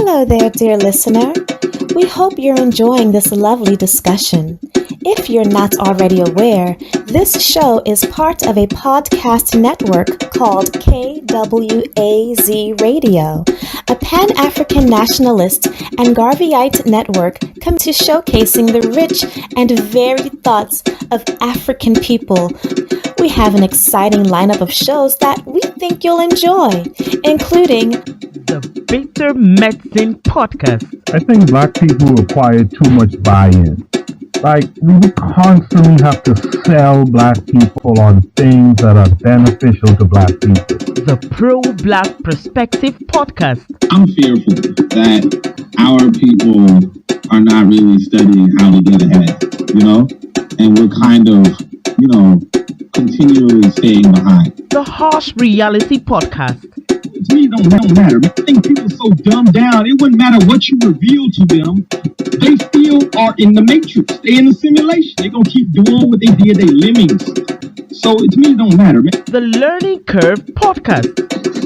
Hello there, dear listener. We hope you're enjoying this lovely discussion. If you're not already aware, this show is part of a podcast network called KWAZ Radio, a Pan-African Nationalist and Garveyite network come to showcasing the rich and varied thoughts of African people. We have an exciting lineup of shows that we think you'll enjoy, including the Bitter Medicine Podcast. I think black people require too much buy-in. Like, we constantly have to sell black people on things that are beneficial to black people. The Pro-Black Perspective Podcast. I'm fearful that our people are not really studying how to get ahead, and we're kind of, continually staying behind. The Harsh Reality Podcast. To me, it don't matter. I think people are so dumbed down. It wouldn't matter what you reveal to them. They still are in the matrix. They're in the simulation. They're going to keep doing what they did. They lemmings. So to me, it don't matter, man. The Learning Curve Podcast.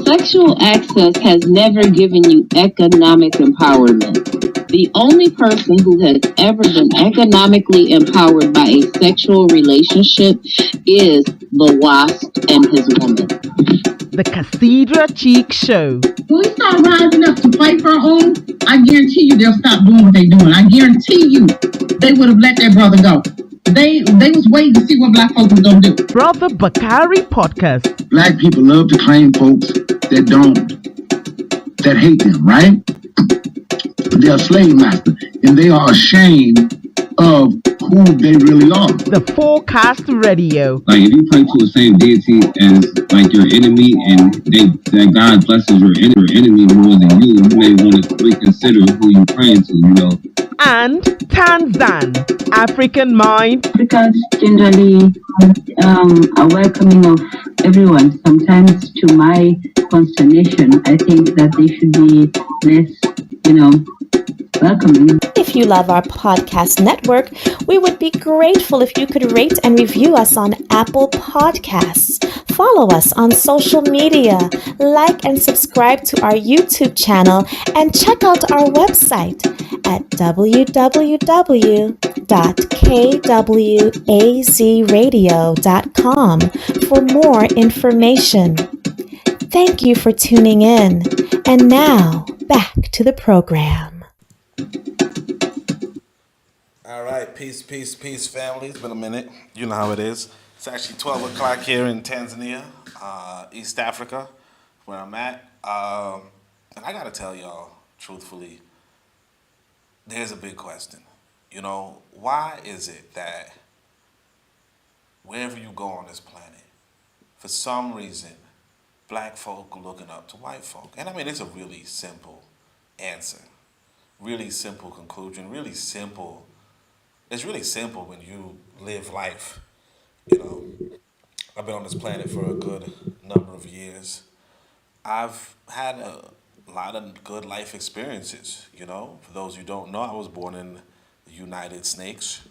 Sexual access has never given you economic empowerment. The only person who has ever been economically empowered by a sexual relationship is the wasp and his woman. The Cathedra Cheek Show. When we start rising up to fight for our own, I guarantee you they'll stop doing what they're doing. I guarantee you they would have let their brother go. They was waiting to see what black folks was going to do. Brother Bakari Podcast. Black people love to claim folks that hate them, right? They're a slave master, and they are ashamed of who they really are. The Forecast Radio. Like, if you pray to the same deity as, like, your enemy, and that God blesses your enemy more than you may want to reconsider who you're praying to, And Tanzan, African Mind. Africans generally are welcoming of everyone. Sometimes, to my consternation, I think that they should be less, welcoming. If you love our podcast network, we would be grateful if you could rate and review us on Apple Podcasts. Follow us on social media, like and subscribe to our YouTube channel, and check out our website at www.kwazradio.com for more information. Thank you for tuning in. And now, back to the program. All right, peace, family. It's been a minute. You know how it is. It's actually 12 o'clock here in Tanzania, East Africa, where I'm at. And I got to tell y'all, truthfully, there's a big question. Why is it that wherever you go on this planet, for some reason, black folk are looking up to white folk? And I mean, it's a really simple answer, really simple conclusion, really simple. It's really simple when you live life. I've been on this planet for a good number of years. I've had a lot of good life experiences, For those who don't know, I was born in the United Snakes.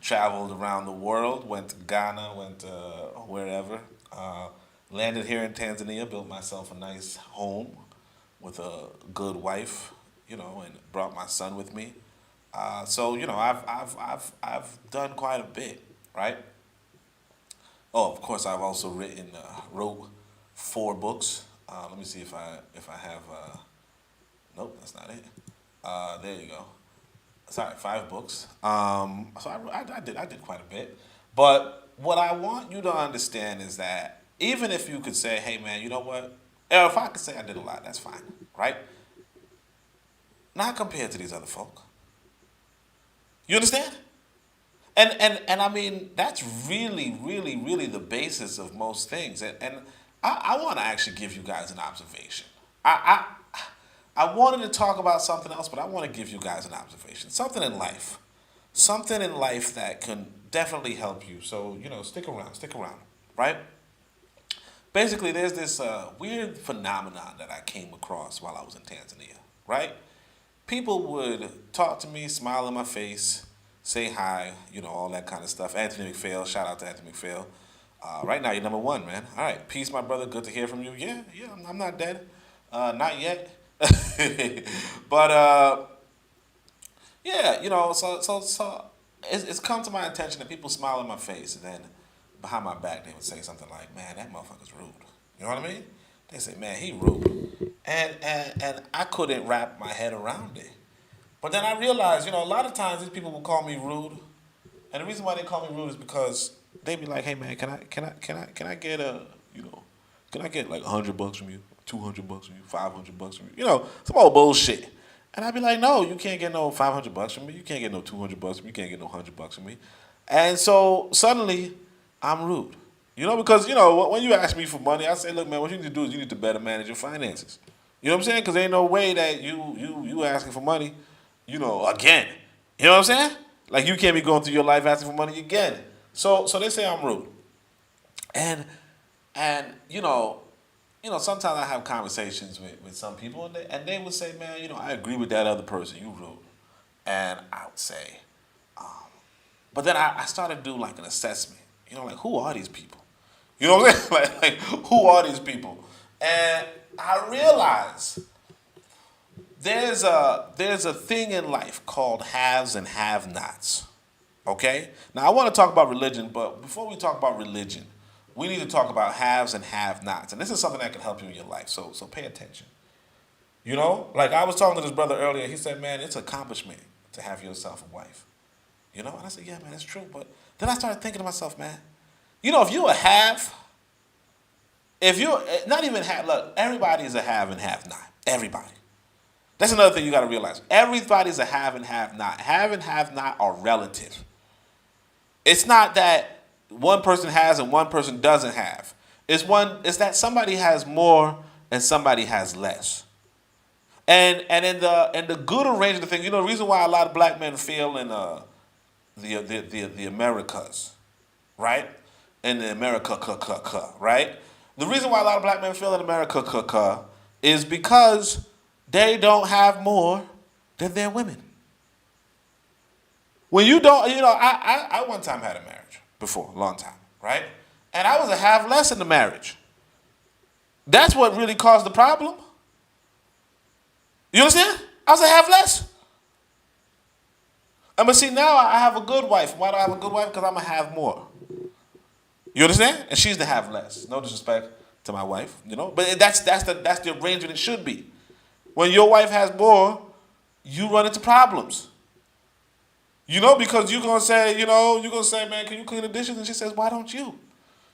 Traveled around the world, went to Ghana, went to wherever. Landed here in Tanzania, built myself a nice home with a good wife, and brought my son with me. So I've done quite a bit, right? Oh, of course, I've also wrote 4 books. Let me see if I have. Nope, that's not it. There you go. Sorry, 5 books. So I did quite a bit. But what I want you to understand is that even if you could say, hey man, you know what? Or if I could say I did a lot, that's fine, right? Not compared to these other folk. You understand? And I mean, that's really, really, really the basis of most things. And I want to actually give you guys an observation. I wanted to talk about something else, but I want to give you guys an observation. Something in life that can definitely help you. So, stick around, right? Basically, there's this weird phenomenon that I came across while I was in Tanzania, right? People would talk to me, smile in my face, say hi, all that kind of stuff. Anthony McPhail, shout out to Anthony McPhail. Right now, you're number 1, man. All right, peace, my brother. Good to hear from you. Yeah, I'm not dead. Not yet. But yeah, so it's come to my attention that people smile in my face, and then behind my back they would say something like, "Man, that motherfucker's rude." You know what I mean? They say, "Man, he rude," and I couldn't wrap my head around it. But then I realized, a lot of times these people will call me rude, and the reason why they call me rude is because they be like, "Hey man, can I get can I get like $100 from you, $200 from you, $500 from you, some old bullshit." And I'd be like, "No, you can't get no $500 from me. You can't get no $200 from me. You can't get no $100 from me." And so suddenly, I'm rude. Because when you ask me for money, I say, "Look, man, what you need to do is you need to better manage your finances." You know what I'm saying? Because ain't no way that you asking for money, again. You know what I'm saying? Like you can't be going through your life asking for money again. So they say I'm rude, and sometimes I have conversations with some people, and they would say, "Man, I agree with that other person. You rude," and I would say, but then I started to do like an assessment. Like who are these people? You know what I'm saying? like who are these people? And I realized there's a thing in life called haves and have-nots. Okay? Now I want to talk about religion, but before we talk about religion, we need to talk about haves and have-nots. And this is something that can help you in your life. So pay attention. Like I was talking to this brother earlier, he said, "Man, it's an accomplishment to have yourself a wife." And I said, "Yeah, man, that's true." But then I started thinking to myself, man, if you're a have, if you're not even have, look, everybody is a have and have not. Everybody. That's another thing you got to realize. Everybody's a have and have not. Have and have not are relative. It's not that one person has and one person doesn't have. It's that somebody has more and somebody has less. And in the good arrangement of things, the reason why a lot of black men fail in the Americas, right? In the America, right? The reason why a lot of black men fail in America is because they don't have more than their women. When you don't, I one time had a marriage before, a long time, right? And I was a half less in the marriage. That's what really caused the problem. You understand? I was a half less. But see, now I have a good wife. Why do I have a good wife? Because I'm a have more. You understand? And she's the have less. No disrespect to my wife, But that's the arrangement it should be. When your wife has more, you run into problems. Because you're gonna say, "Man, can you clean the dishes?" And she says, "Why don't you?"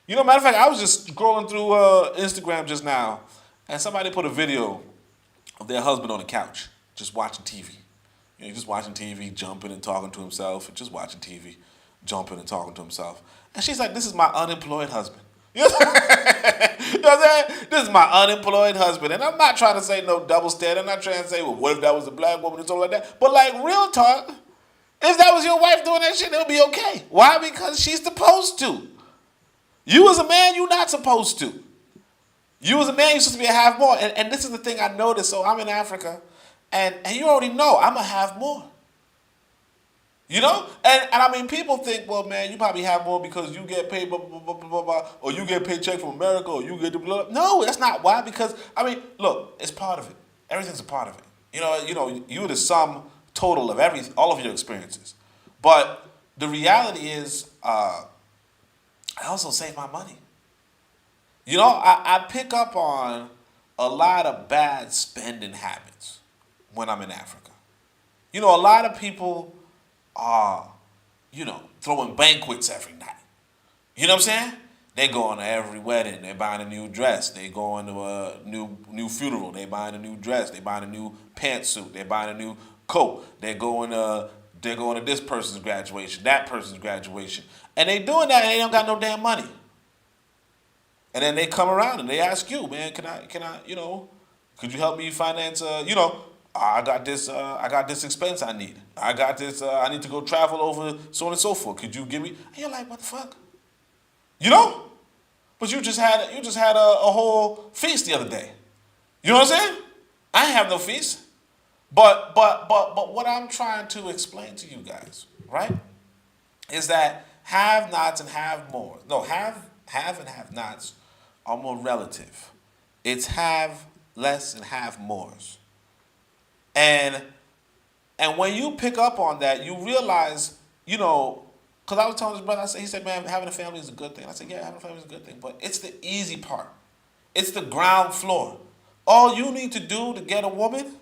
Matter of fact, I was just scrolling through Instagram just now, and somebody put a video of their husband on the couch, just watching TV. Just watching TV, jumping and talking to himself, and just watching TV, jumping and talking to himself. And she's like, "This is my unemployed husband." You know what I'm saying? This is my unemployed husband. And I'm not trying to say no double standard. I'm not trying to say, "Well, what if that was a black woman?" or something like that. But like real talk, if that was your wife doing that shit, it would be okay. Why? Because she's supposed to. You as a man, you're not supposed to. You as a man, you're supposed to be a have more. And this is the thing I noticed. So I'm in Africa, and you already know I'm a have more. And I mean, people think, "Well, man, you probably have more because you get paid, blah, blah, blah, blah, blah, or you get paycheck from America, or you get the blah." No, that's not why. Because I mean, look, it's part of it. Everything's a part of it. You're the sum total of all of your experiences. But the reality is, I also save my money. I pick up on a lot of bad spending habits when I'm in Africa. A lot of people are, throwing banquets every night. You know what I'm saying? They going to every wedding. They buying a new dress. They going to a new funeral. They buying a new dress. They buying a new pantsuit. They buying a new coat. They're going to this person's graduation, that person's graduation, and they doing that and they don't got no damn money. And then they come around and they ask you, "Man, can I, could you help me finance? I got this expense I need. I got this. I need to go travel over, so on and so forth. Could you give me?" And you're like, "What the fuck?" But you just had a whole feast the other day. You know what I'm saying? I ain't have no feast. But what I'm trying to explain to you guys, right, is that have-nots and have-mores. No, have and have-nots are more relative. It's have less and have mores. And when you pick up on that, you realize, because I was telling his brother, he said, man, having a family is a good thing. I said, yeah, having a family is a good thing, but it's the easy part. It's the ground floor. All you need to do to get a woman,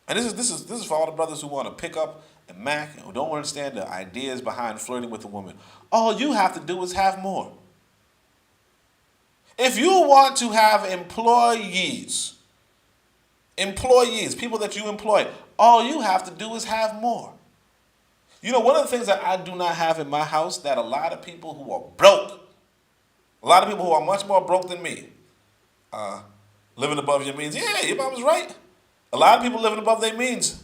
and this is for all the brothers who want to pick up and mac and who don't understand the ideas behind flirting with a woman. All you have to do is have more. If you want to have employees, people that you employ, all you have to do is have more. One of the things that I do not have in my house that a lot of people who are broke, a lot of people who are much more broke than me, living above your means. Yeah, your mom was right. A lot of people living above their means.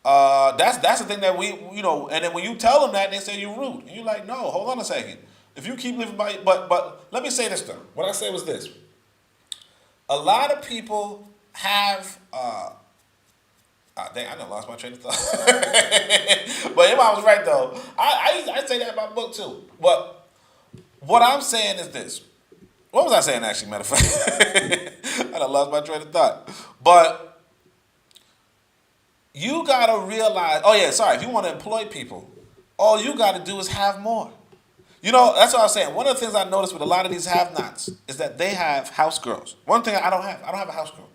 That's the thing that we, and then when you tell them that, they say you're rude. And you're like, no, hold on a second. If you keep living by, but let me say this though. What I say was this. A lot of people have, dang, I done lost my train of thought. But your mom was right though. I say that in my book too. But what I'm saying is this. What was I saying actually, matter of fact? I done lost my train of thought. But you got to realize, if you want to employ people, all you got to do is have more. That's what I was saying. One of the things I noticed with a lot of these have-nots is that they have house girls. One thing I don't have a house girl.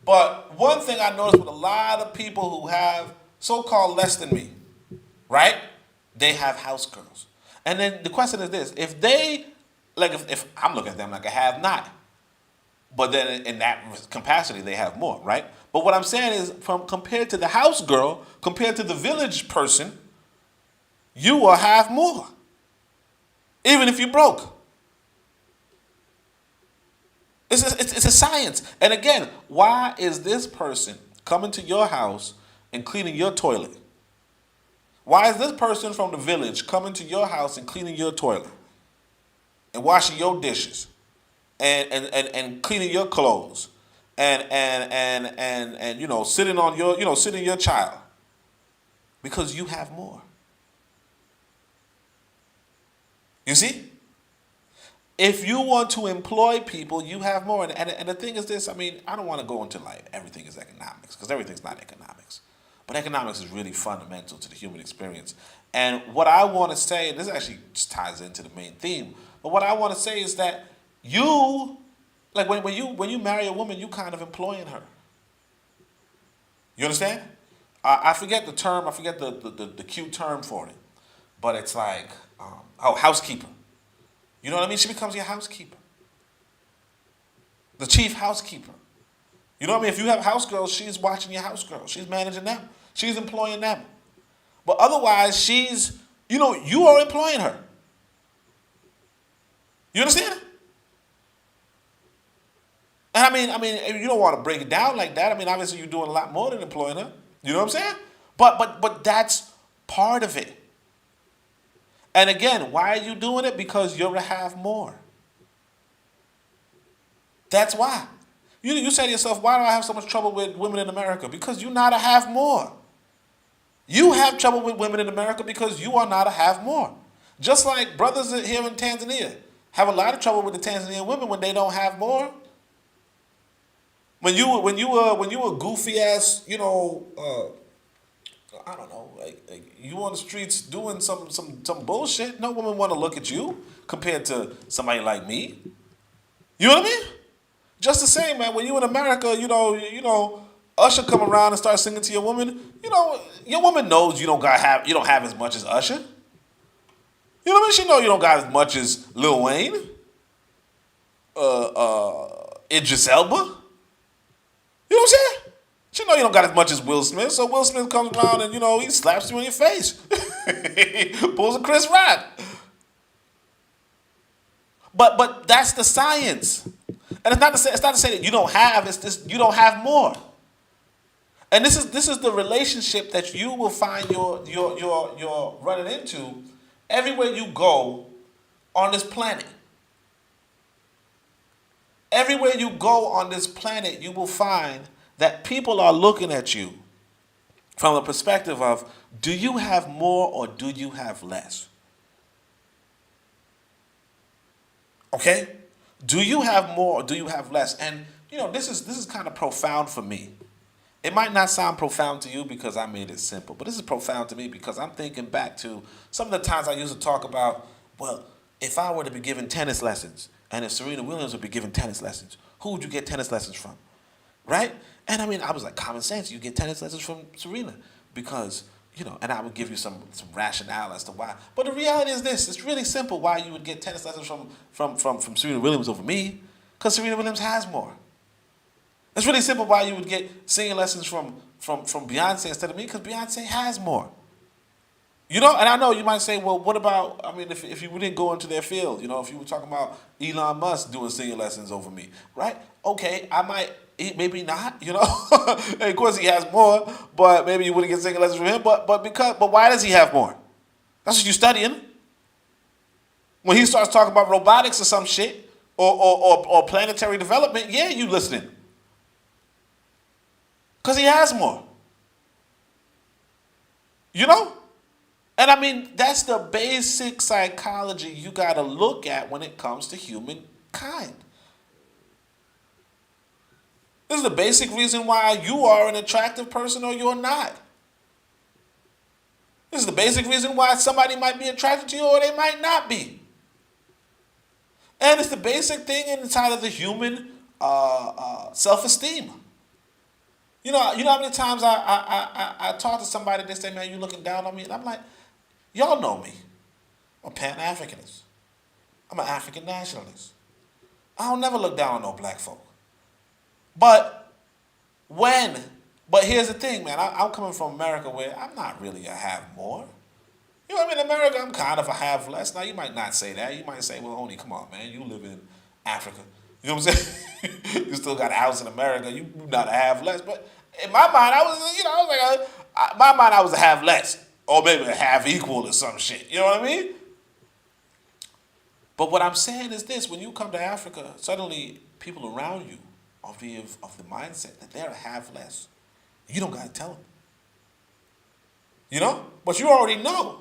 But one thing I noticed with a lot of people who have so-called less than me, right? They have house girls. And then the question is this. If they, if I'm looking at them like a have-not, but then in that capacity they have more, right? But what I'm saying is compared to the house girl, compared to the village person, you will have more. Even if you're broke. It's a science. And again, why is this person coming to your house and cleaning your toilet? Why is this person from the village coming to your house and cleaning your toilet? And washing your dishes? And cleaning your clothes? And sitting on your, sitting your child? Because you have more. You see? If you want to employ people, you have more. And the thing is this, I don't want to go into everything is economics, because everything's not economics. But economics is really fundamental to the human experience. And what I want to say, and this actually just ties into the main theme, but what I want to say is that you, when you marry a woman, you kind of employing her. You understand? I forget the term, I forget the cute term for it. But it's housekeeper. You know what I mean? She becomes your housekeeper. The chief housekeeper. You know what I mean? If you have house girls, she's watching your house girls. She's managing them. She's employing them. But otherwise, she's, you are employing her. You understand? And I mean, you don't want to break it down like that. Obviously, you're doing a lot more than employing her. You know what I'm saying? But that's part of it. And again, why are you doing it? Because you're to have more. That's why. You say to yourself, why do I have so much trouble with women in America? Because you're not to have more. You have trouble with women in America because you are not to have more. Just like brothers here in Tanzania have a lot of trouble with the Tanzanian women when they don't have more. When you were goofy ass, I don't know, like you on the streets doing some bullshit, no woman want to look at you compared to somebody like me. You know what I mean? Just the same, man. When you in America, Usher come around and start singing to your woman, your woman knows you don't have as much as Usher. You know what I mean? She know you don't got as much as Lil Wayne, Idris Elba. You know what I'm saying? She know you don't got as much as Will Smith, so Will Smith comes around and, he slaps you in your face. Pulls a Chris Rock. But that's the science. And it's not to say that you don't have, it's just you don't have more. And this is the relationship that you will find you're running into everywhere you go on this planet. Everywhere you go on this planet, you will find that people are looking at you from the perspective of, do you have more or do you have less? Okay? Do you have more or do you have less? And this is kind of profound for me. It might not sound profound to you because I made it simple, but this is profound to me because I'm thinking back to some of the times I used to talk about, well, if I were to be given tennis lessons, and if Serena Williams would be given tennis lessons, who would you get tennis lessons from? Right? And I mean, I was like, common sense, you get tennis lessons from Serena because, and I would give you some rationale as to why. But the reality is this, it's really simple why you would get tennis lessons from Serena Williams over me, because Serena Williams has more. It's really simple why you would get singing lessons from Beyonce instead of me, because Beyonce has more. And I know you might say, well, what about, if you didn't go into their field, if you were talking about Elon Musk doing singing lessons over me, right? Okay, I might, maybe not, and of course he has more, but maybe you wouldn't get singing lessons from him, but why does he have more? That's what you're studying. When he starts talking about robotics or some shit, or planetary development, yeah, you listening. Because he has more. And I mean, that's the basic psychology you got to look at when it comes to humankind. This is the basic reason why you are an attractive person or you're not. This is the basic reason why somebody might be attracted to you or they might not be. And it's the basic thing inside of the human self-esteem. You know how many times I talk to somebody, they say, man, you looking down on me? And I'm like, y'all know me. I'm a Pan-Africanist. I'm an African nationalist. I don't never look down on no black folk. But here's the thing, man. I'm coming from America where I'm not really a have more. In America, I'm kind of a have less. Now, you might not say that. You might say, well, Oni, come on, man. You live in Africa. You know what I'm saying? You still got a house in America. You not a have less. But in my mind, I was a have less. Or maybe a have equal or some shit. You know what I mean? But what I'm saying is this. When you come to Africa, suddenly people around you are of the mindset that they're a have less. You don't got to tell them. But you already know.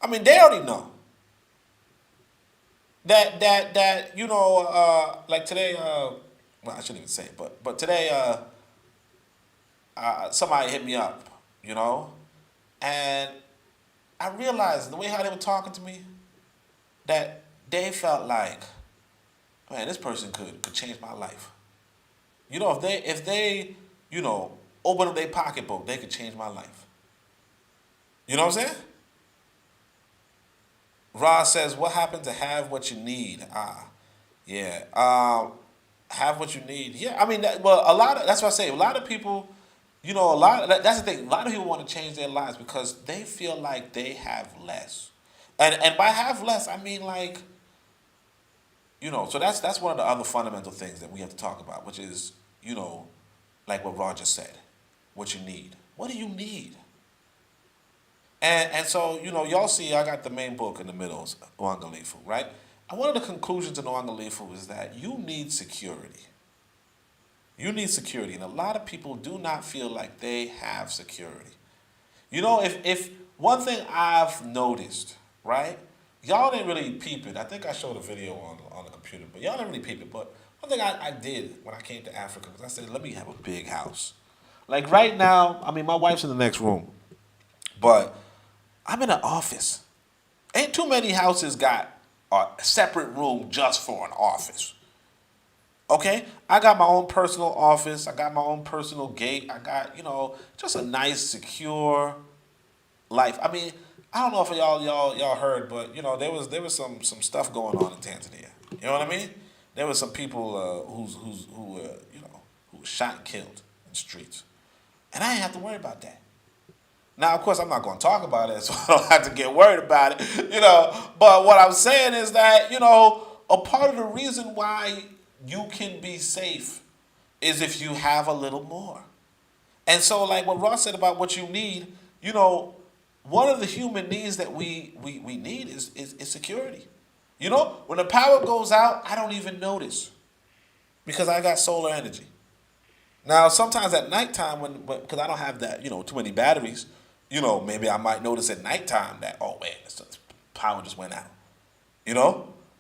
They already know. That like today, well, I shouldn't even say it, but today, somebody hit me up, and I realized the way how they were talking to me, that they felt like, man, this person could change my life. If they open up their pocketbook, they could change my life. You know what I'm saying? Ross says, what happened to have what you need? Yeah. Have what you need. Yeah, that's what I say. A lot of people, that's the thing. A lot of people want to change their lives because they feel like they have less. And by have less, I mean so that's one of the other fundamental things that we have to talk about, which is, like what Roger said, what you need. What do you need? And so, y'all see I got the main book in the middle, Uangalifu, right? And one of the conclusions in Uangalifu is that you need security. You need security. And a lot of people do not feel like they have security. If one thing I've noticed, right? Y'all didn't really peep it. I think I showed a video on the computer, but y'all didn't really peep it. But one thing I did when I came to Africa was I said, let me have a big house. Like right now, my wife's in the next room, but I'm in an office. Ain't too many houses got a separate room just for an office. Okay? I got my own personal office. I got my own personal gate. I got, just a nice, secure life. I don't know if y'all heard, but there was some stuff going on in Tanzania. You know what I mean? There was some people who were shot and killed in the streets, and I didn't have to worry about that. Now, of course, I'm not going to talk about it, so I don't have to get worried about it, But what I'm saying is that, a part of the reason why you can be safe is if you have a little more. And so, like what Ross said about what you need, one of the human needs that we need is security. When the power goes out, I don't even notice because I got solar energy. Now, sometimes at nighttime, because I don't have that, too many batteries, maybe I might notice at nighttime that, oh, man, the power just went out,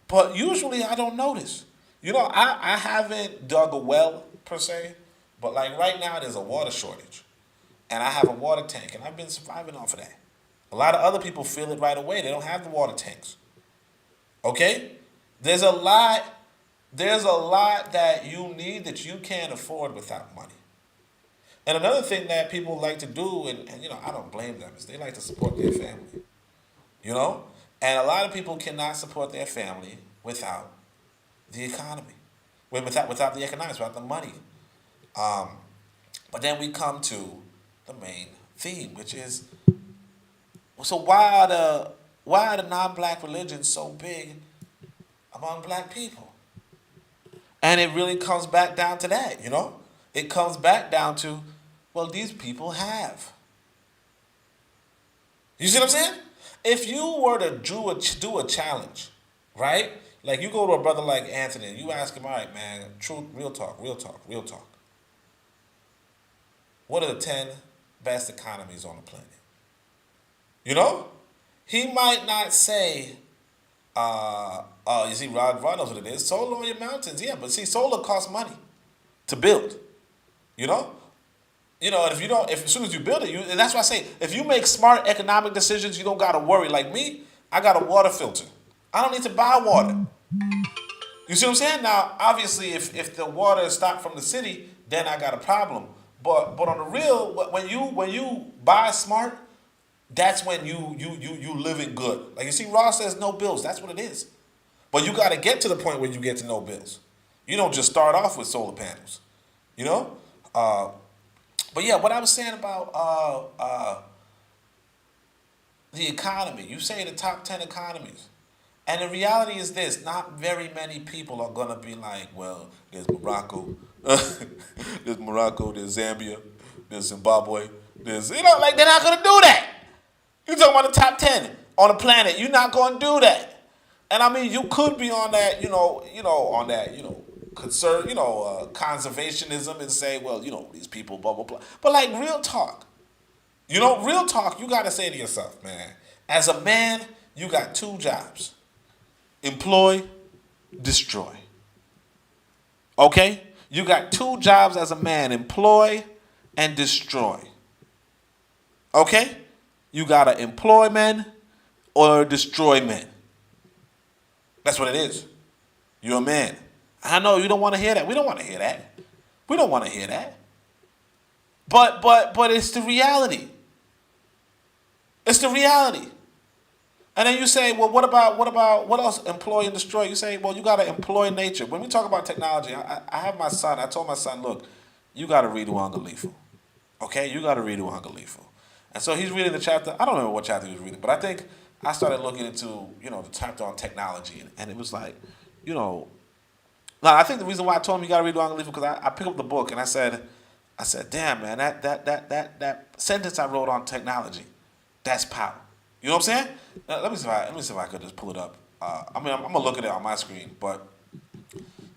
But usually I don't notice. I haven't dug a well per se, but like right now there's a water shortage, and I have a water tank, and I've been surviving off of that. A lot of other people feel it right away. They don't have the water tanks. Okay, there's a lot. There's a lot that you need that you can't afford without money. And another thing that people like to do, and I don't blame them, is they like to support their family. You know, and a lot of people cannot support their family without the economy, without the economics, without the money. But then we come to the main theme, which is, so why are the non-black religions so big among black people? And it really comes back down to that, It comes back down to, well, these people have. You see what I'm saying? If you were to do a challenge, right? Like you go to a brother like Anthony and you ask him, all right, man, truth, real talk. What are the 10 best economies on the planet? He might not say, you see, Rod knows what it is. Solar on your mountains, yeah, but see, solar costs money to build. And if as soon as you build it, and that's why I say, if you make smart economic decisions, you don't gotta worry. Like me, I got a water filter. I don't need to buy water. You see what I'm saying? Now, obviously, if the water is stopped from the city, then I got a problem. But on the real, when you buy smart, that's when you living good. Like you see, Ross says no bills. That's what it is. But you got to get to the point where you get to no bills. You don't just start off with solar panels. But yeah, what I was saying about the economy. You say the top 10 economies. And the reality is this, not very many people are going to be like, well, there's Morocco, there's Zambia, there's Zimbabwe, they're not going to do that. You're talking about the top 10 on the planet. You're not going to do that. And I mean, you could be on that, conservationism and say, well, these people, blah, blah, blah. But like real talk, you got to say to yourself, man, as a man, you got 2 jobs. Employ, destroy. Okay? You got 2 jobs as a man, employ and destroy. Okay? You got to employ men or destroy men. That's what it is. You're a man. I know you don't want to hear that. We don't want to hear that. We don't want to hear that. But it's the reality. It's the reality. And then you say, well, what else? Employ and destroy. You say, well, you got to employ nature. When we talk about technology, I have my son. I told my son, look, you got to read Uangalifu. Okay? You got to read Uangalifu. And so he's reading the chapter. I don't remember what chapter he was reading, but I think I started looking into, the chapter on technology. And it was like, now I think the reason why I told him you got to read Uangalifu because I picked up the book and I said, damn, man, that sentence I wrote on technology, that's power. You know what I'm saying? Let me see if I could just pull it up. I'm gonna look at it on my screen, but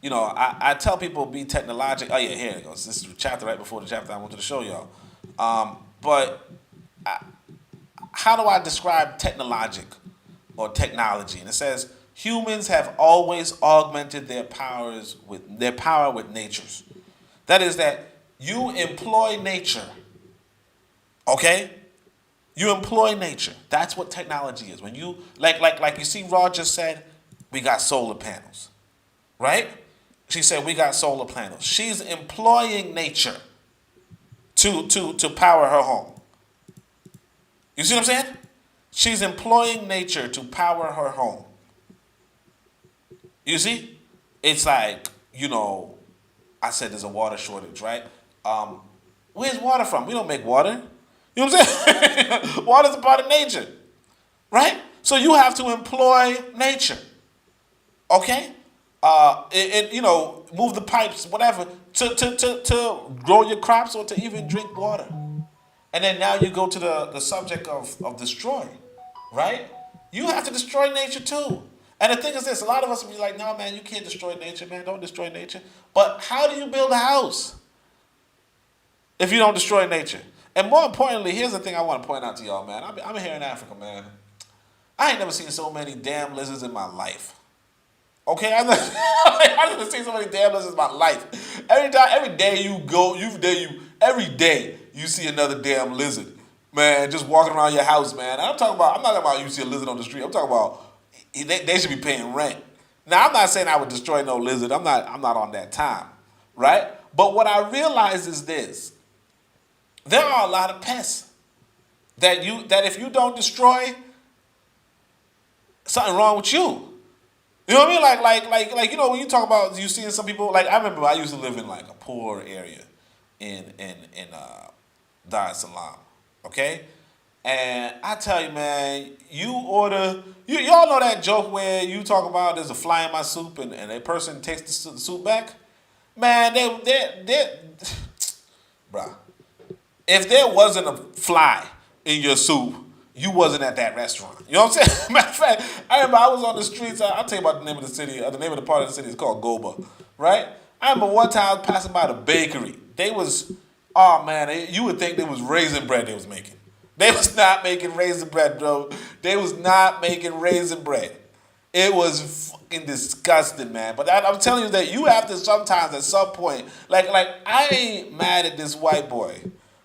I tell people be technological. Oh yeah, here it goes. This is the chapter right before the chapter I wanted to show y'all. How do I describe technologic or technology? And it says humans have always augmented their power with nature's. That is that you employ nature. Okay? You employ nature. That's what technology is. When you like you see Rod just said, we got solar panels. Right? She said we got solar panels. She's employing nature to power her home. You see what I'm saying? She's employing nature to power her home. You see? It's like, I said there's a water shortage, right? Where's water from? We don't make water. You know what I'm saying? Water's a part of nature, right? So you have to employ nature, okay? Move the pipes, whatever, to grow your crops or to even drink water. And then now you go to the subject of destroy, right? You have to destroy nature too. And the thing is this, a lot of us will be like, no, man, you can't destroy nature, man. Don't destroy nature. But how do you build a house if you don't destroy nature? And more importantly, here's the thing I want to point out to y'all, man. I'm here in Africa, man. I ain't never seen so many damn lizards in my life. Okay, I've never seen so many damn lizards in my life. Every day you go, every day you see another damn lizard, man, just walking around your house, man. I'm not talking about you see a lizard on the street. I'm talking about they should be paying rent. Now I'm not saying I would destroy no lizard. I'm not on that time, right? But what I realize is this: there are a lot of pests that if you don't destroy, something wrong with you. You know what I mean? Like you know when you talk about you seeing some people, like I remember I used to live in like a poor area in Dar es Salaam, okay? And I tell you, man, y'all know that joke where you talk about there's a fly in my soup and a person takes the soup back? Man, they bruh. If there wasn't a fly in your soup, you wasn't at that restaurant. You know what I'm saying? Matter of fact, I remember I was on the streets. I'll tell you about the name of the city. The name of the part of the city is called Goba, right? I remember one time I was passing by the bakery. Oh man, you would think they was raisin bread they was making. They was not making raisin bread, bro. They was not making raisin bread. It was fucking disgusting, man. But I'm telling you that you have to sometimes at some point, like I ain't mad at this white boy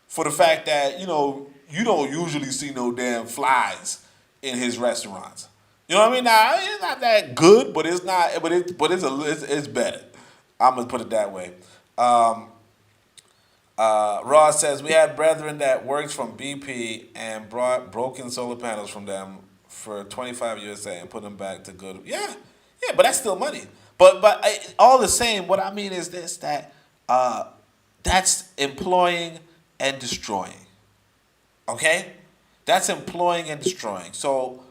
for the fact that, you know, you don't usually see no damn flies in his restaurants. You know what I mean? Now it's not that good, but it's not. It's better. I'm gonna put it that way. Ross says we had brethren that worked from BP and brought broken solar panels from them for 25 USA and put them back to good. Yeah, but that's still money. But all the same, what I mean is this: that that's employing and destroying. Okay? That's employing and destroying. So,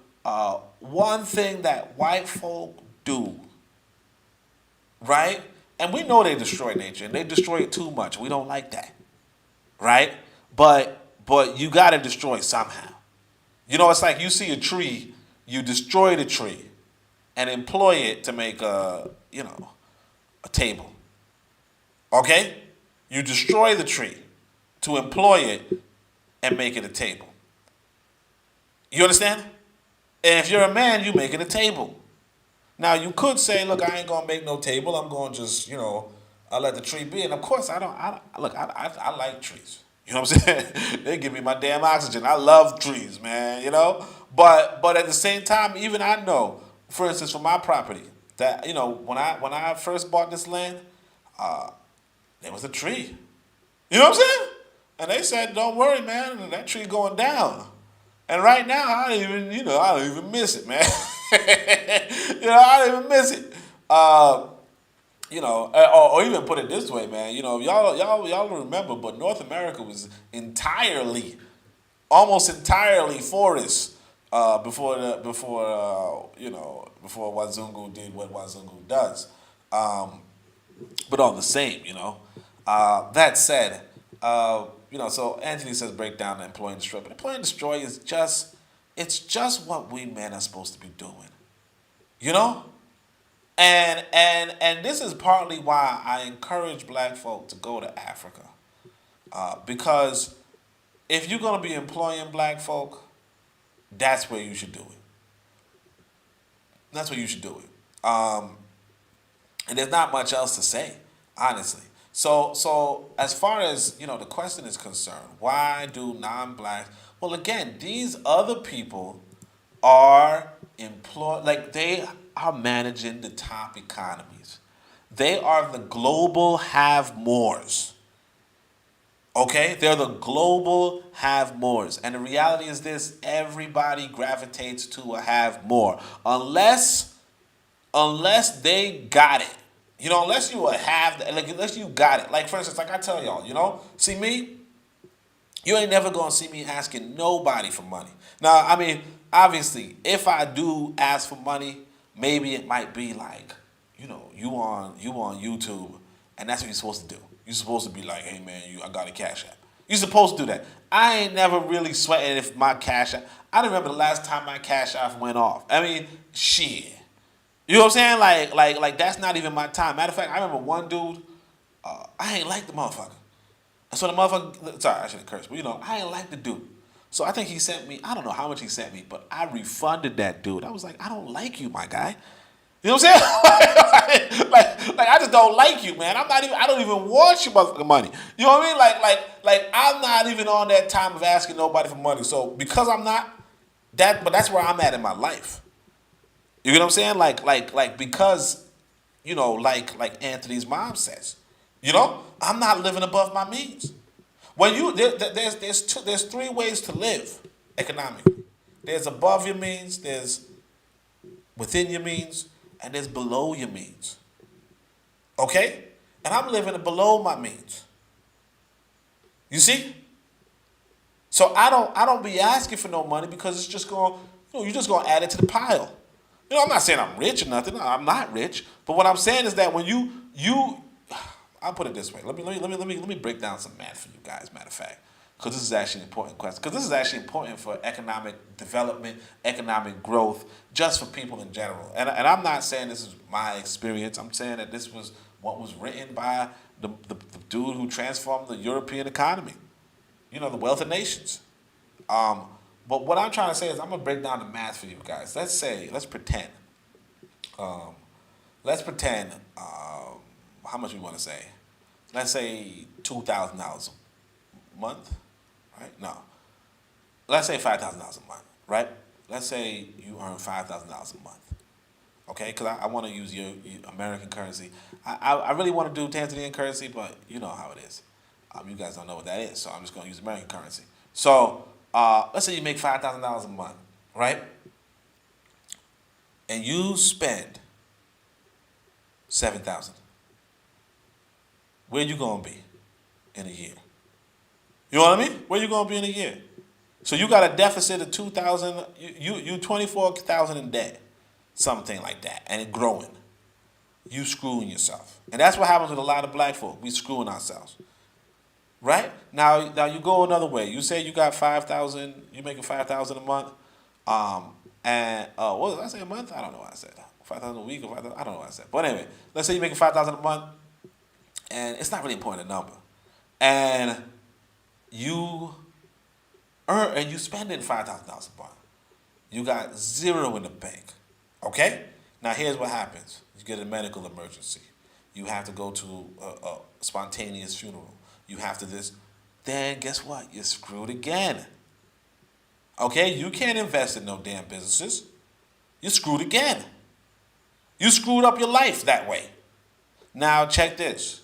one thing that white folk do, right? And we know they destroy nature, and they destroy it too much. We don't like that, right? But you got to destroy somehow. You know, it's like you see a tree, you destroy the tree, and employ it to make a table. Okay? You destroy the tree to employ it and make it a table. You understand? And if you're a man, you make it a table. Now you could say, look, I ain't gonna make no table. I'm gonna just, I let the tree be. And of course, I like trees. You know what I'm saying? They give me my damn oxygen. I love trees, man. You know. But at the same time, even I know, for instance, for my property, that when I first bought this land, there was a tree. You know what I'm saying? And they said, "Don't worry, man. That tree going down." And right now, I don't even miss it, man. I don't even miss it. Or even put it this way, man. Y'all remember, but North America was almost entirely forest before Wazungu did what Wazungu does. But all the same, that said. So Anthony says break down the employ and destroy. But employ and destroy is just what we men are supposed to be doing. And this is partly why I encourage black folk to go to Africa. Because if you're going to be employing black folk, that's where you should do it. That's where you should do it. And there's not much else to say, honestly. So as far as, the question is concerned, why do non-blacks? Well, again, these other people are employed, like they are managing the top economies. They are the global have-mores. Okay? They're the global have-mores. And the reality is this: everybody gravitates to a have-more. Unless they got it. Unless you unless you got it. Like, for instance, like I tell y'all, see me, you ain't never going to see me asking nobody for money. Now, I mean, obviously, if I do ask for money, maybe it might be like, you on YouTube, and that's what you're supposed to do. You're supposed to be like, hey, man, I got a Cash App. You're supposed to do that. I ain't never really sweating if my Cash App. I don't remember the last time my Cash App went off. I mean, shit. You know what I'm saying? Like that's not even my time. Matter of fact, I remember one dude, I ain't like the motherfucker. So the motherfucker, sorry, I shouldn't curse, but I ain't like the dude. So I think he sent me, I don't know how much he sent me, but I refunded that dude. I was like, I don't like you, my guy. You know what I'm saying? like I just don't like you, man. I don't even want your motherfucking money. You know what I mean? Like I'm not even on that time of asking nobody for money. So because I'm not but that's where I'm at in my life. You get what I'm saying? Like because, like Anthony's mom says, I'm not living above my means. When there's three ways to live economically. There's above your means, there's within your means, and there's below your means. Okay? And I'm living below my means. You see? So I don't be asking for no money because it's just going, you're just going to add it to the pile. I'm not saying I'm rich or nothing. No, I'm not rich. But what I'm saying is that when you I'll put it this way. Let me break down some math for you guys, matter of fact. Because this is actually an important question. Because this is actually important for economic development, economic growth, just for people in general. And I'm not saying this is my experience. I'm saying that this was what was written by the dude who transformed the European economy. The Wealth of Nations. But what I'm trying to say is I'm going to break down the math for you guys. Let's pretend. How much we want to say? Let's say $2,000 a month, right? No. Let's say $5,000 a month, right? Let's say you earn $5,000 a month, okay? Because I want to use your American currency. I really want to do Tanzanian currency, but you know how it is. You guys don't know what that is, so I'm just going to use American currency. So let's say you make $5,000 a month, right? And you spend $7,000. Where you gonna be in a year? You know what I mean? Where you gonna be in a year? So you got a deficit of 2,000. You 24,000 in debt, something like that, and it growing. You screwing yourself, and that's what happens with a lot of black folk. We screwing ourselves. Right? Now you go another way. You say you got 5,000, you making 5,000 a month. What did I say, a month? I don't know what I said. 5,000 a week or 5,000, I don't know what I said. But anyway, let's say you're making 5,000 a month, and it's not really important a number. And you spending $5,000 a month. You got zero in the bank. Okay? Now here's what happens. You get a medical emergency. You have to go to a spontaneous funeral. You have to this. Then guess what? You're screwed again. Okay? You can't invest in no damn businesses. You're screwed again. You screwed up your life that way. Now check this.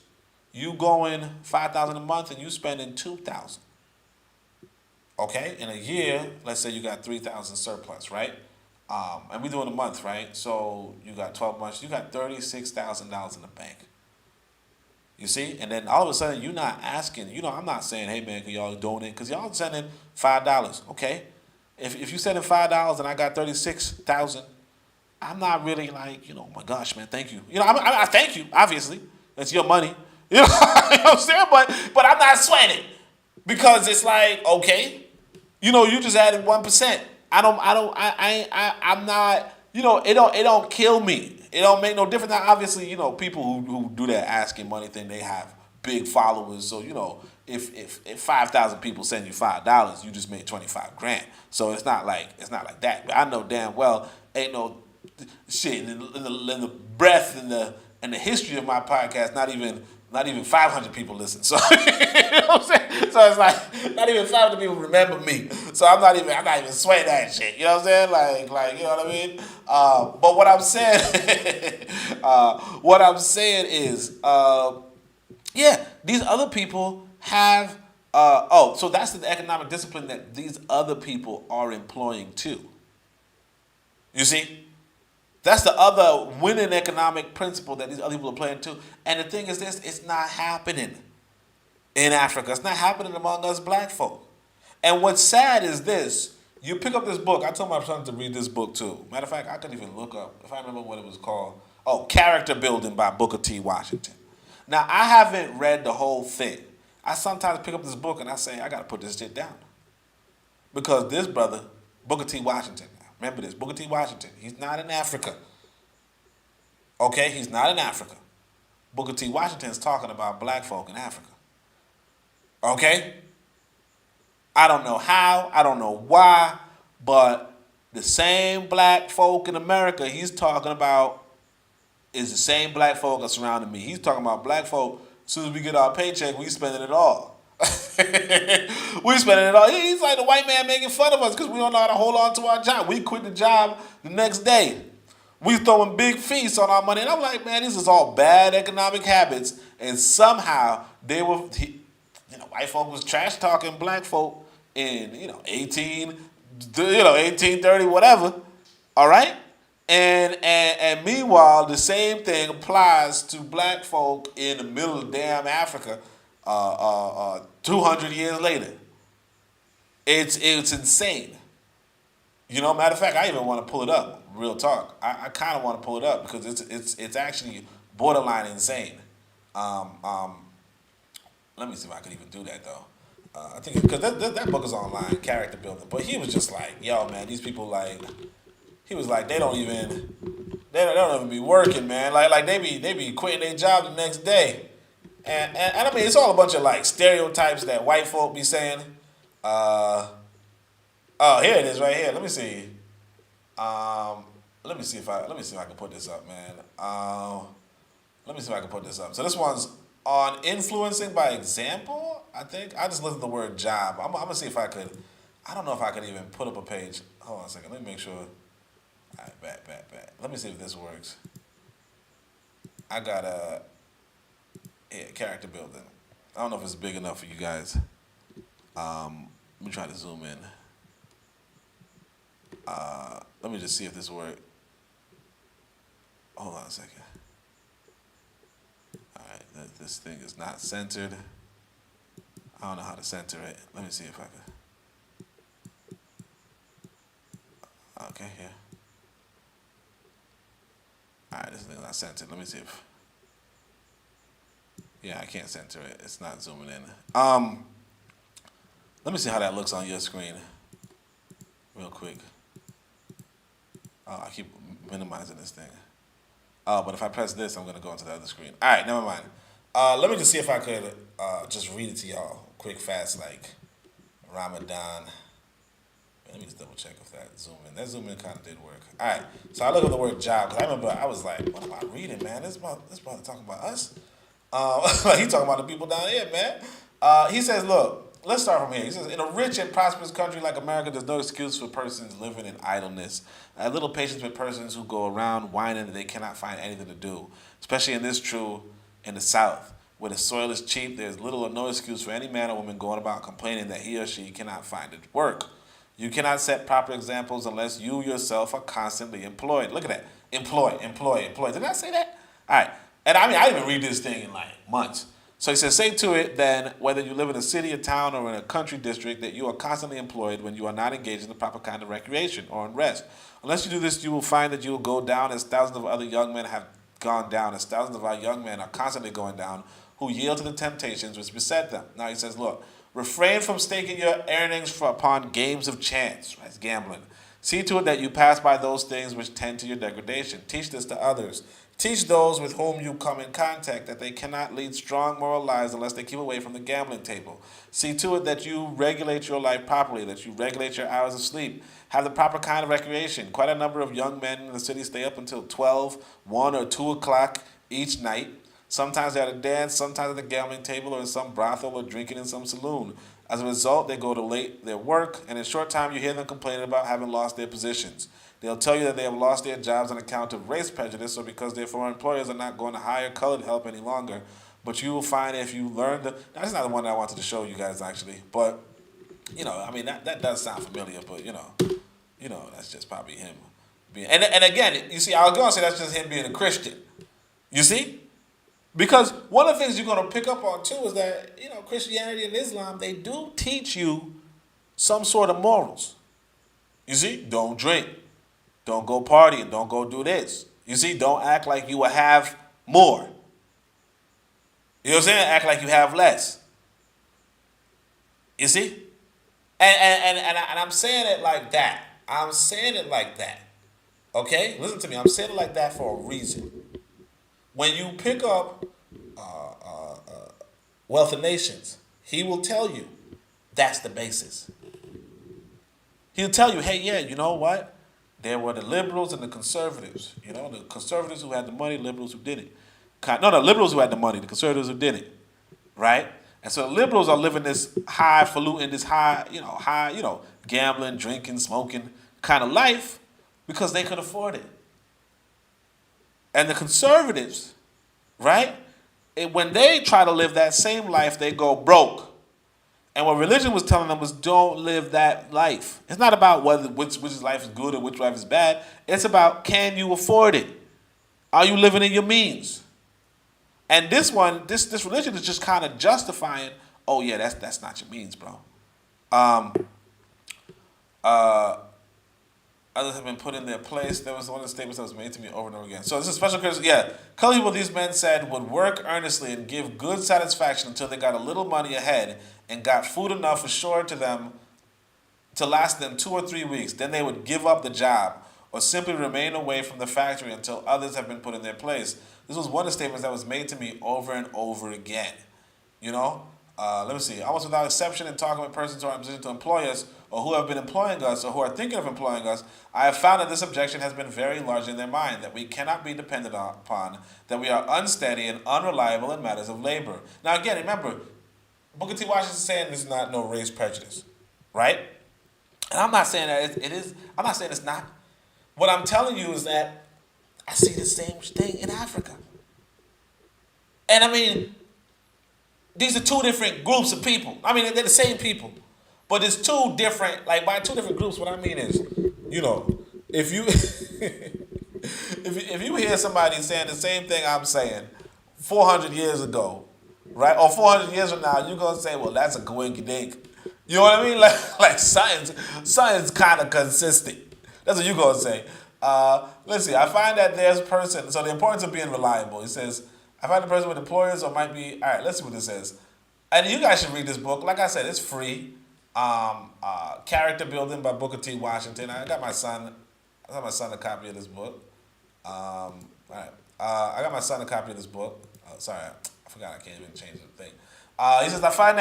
You going $5,000 a month and you spending $2,000. Okay? In a year, let's say you got $3,000 surplus, right? And we're doing a month, right? So you got 12 months. You got $36,000 in the bank. You see? And then all of a sudden, you're not asking. I'm not saying, hey, man, can y'all donate? Because y'all sending $5. Okay? If you sending $5 and I got $36,000, I'm not really like, oh, my gosh, man, thank you. I thank you, obviously. It's your money. You know what I'm saying? But I'm not sweating. Because it's like, okay, you just added 1%. I'm not, it don't kill me. It don't make no difference. Now, obviously, people who do that asking money thing, they have big followers. So, if 5,000 people send you $5, you just made 25 grand. So it's not like that. But I know damn well ain't no shit in the breadth and the history of my podcast. Not even 500 people listen. So you know what I'm saying? So it's like not even 500 people remember me. So I'm not even sweating that shit. You know what I'm saying? Like you know what I mean? But what I'm saying is, yeah, these other people have. So that's the economic discipline that these other people are employing too. You see? That's the other winning economic principle that these other people are playing too. And the thing is this, it's not happening in Africa. It's not happening among us black folk. And what's sad is this, you pick up this book. I told my son to read this book too. Matter of fact, I couldn't even look up, if I remember what it was called. Oh, Character Building by Booker T. Washington. Now, I haven't read the whole thing. I sometimes pick up this book and I say, I got to put this shit down. Because this brother, Booker T. Washington, remember this, Booker T. Washington, he's not in Africa. Okay, he's not in Africa. Booker T. Washington is talking about black folk in Africa. Okay? I don't know how, I don't know why, but the same black folk in America he's talking about is the same black folk that surrounding me. He's talking about black folk. As soon as we get our paycheck, we spending it all. We spending it all. He's like the white man making fun of us because we don't know how to hold on to our job. We quit the job the next day. We throwing big feasts on our money. And I'm like, man, this is all bad economic habits. And somehow they were, white folk was trash talking black folk in, 1830, whatever. All right? And meanwhile, the same thing applies to black folk in the middle of damn Africa 200 years later. It's insane. Matter of fact, I even want to pull it up. Real talk. I kind of want to pull it up because it's actually borderline insane. Let me see if I could even do that though. I think because that book is online, character building. But he was just like, yo, man, these people he was like, they don't even be working, man. Like they be quitting their job the next day. And I mean, it's all a bunch of stereotypes that white folk be saying. Oh, here it is right here. Let me see. Let me see if I can put this up, man. Let me see if I can put this up. So this one's on influencing by example. I think I just looked at the word job. I'm gonna see if I could. I don't know if I could even put up a page. Hold on a second. Let me make sure. All right, back. Let me see if this works. I got character building. I don't know if it's big enough for you guys. Let me try to zoom in. Let me just see if this works. Hold on a second. All right, this thing is not centered. I don't know how to center it. Let me see if I can. Okay, here. All right, this thing's not centered. Let me see if. Yeah, I can't center it. It's not zooming in. Let me see how that looks on your screen. Real quick. I keep minimizing this thing. But if I press this, I'm going to go into the other screen. All right, never mind. Let me just see if I could just read it to y'all quick, fast, like Ramadan. Let me just double check if that zoom in. That zoom in kind of did work. All right, so I look at the word job because I remember I was like, what am I reading, man? This brother talking about us. He talking about the people down here, man. He says, look. Let's start from here. He says, in a rich and prosperous country like America, there's no excuse for persons living in idleness. I have little patience with persons who go around whining that they cannot find anything to do, especially in the South, where the soil is cheap. There's little or no excuse for any man or woman going about complaining that he or she cannot find it work. You cannot set proper examples unless you yourself are constantly employed. Look at that. Employ. Did I say that? All right. And I mean, I didn't even read this thing in months. So he says, say to it then, whether you live in a city, a town, or in a country district, that you are constantly employed when you are not engaged in the proper kind of recreation or in rest. Unless you do this, you will find that you will go down as thousands of other young men have gone down, as thousands of our young men are constantly going down, who yield to the temptations which beset them. Now he says, look, refrain from staking your earnings upon games of chance, right? It's gambling. See to it that you pass by those things which tend to your degradation. Teach this to others. Teach those with whom you come in contact that they cannot lead strong moral lives unless they keep away from the gambling table. See to it that you regulate your life properly, that you regulate your hours of sleep. Have the proper kind of recreation. Quite a number of young men in the city stay up until 12, 1, or 2 o'clock each night. Sometimes they're at a dance, sometimes at the gambling table, or in some brothel, or drinking in some saloon. As a result, they go to late their work, and in a short time you hear them complaining about having lost their positions. They'll tell you that they have lost their jobs on account of race prejudice or because their former employers are not going to hire colored help any longer. But you will find if you learn that's not the one that I wanted to show you guys actually. But, I mean, that does sound familiar, but, that's just probably him. And again, you see, I was going to say that's just him being a Christian. You see? Because one of the things you're going to pick up on, too, is that, Christianity and Islam, they do teach you some sort of morals. You see? Don't drink. Don't go partying. Don't go do this. You see? Don't act like you will have more. You know what I'm saying? Act like you have less. You see? And I'm saying it like that. I'm saying it like that. Okay? Listen to me. I'm saying it like that for a reason. When you pick up Wealth of Nations, he will tell you that's the basis. He'll tell you, hey, yeah, you know what? There were the liberals and the conservatives. You know, the conservatives who had the money, liberals who didn't. No, the liberals who had the money, the conservatives who didn't. Right? And so the liberals are living this highfalutin, this gambling, drinking, smoking kind of life because they could afford it. And the conservatives, right? When they try to live that same life, they go broke. And what religion was telling them was, don't live that life. It's not about which life is good or which life is bad. It's about, can you afford it? Are you living in your means? And this religion is just kind of justifying, oh yeah, that's not your means, bro. Others have been put in their place. There was one of the statements that was made to me over and over again. So this is special case. Yeah, colored people, these men said, would work earnestly and give good satisfaction until they got a little money ahead and got food enough assured to them to last them 2 or 3 weeks. Then they would give up the job or simply remain away from the factory until others have been put in their place. This was one of the statements that was made to me over and over again. You know? Let me see. Almost without exception, in talking with persons who are in position to employ us or who have been employing us or who are thinking of employing us, I have found that this objection has been very large in their mind, that we cannot be depended upon, that we are unsteady and unreliable in matters of labor. Now again, remember, Booker T. Washington is saying this is not no race prejudice, right? And I'm not saying that it is. I'm not saying it's not. What I'm telling you is that I see the same thing in Africa. And I mean, these are two different groups of people. I mean, they're the same people. But it's two different, like by two different groups, what I mean is, you know, if you if you hear somebody saying the same thing I'm saying 400 years ago, right? Or 400 years from now, you're going to say, well, that's a coinky-dink. You know what I mean? Like science kind of consistent. That's what you're going to say. Let's see. I find that there's a person, so the importance of being reliable. It says, I find the person with employers or might be, all right, let's see what this says. And you guys should read this book. Like I said, it's free. Character Building by Booker T. Washington. I got my son a copy of this book. All right. I got my son a copy of this book. Sorry, I forgot I can't even change the thing. He says, I find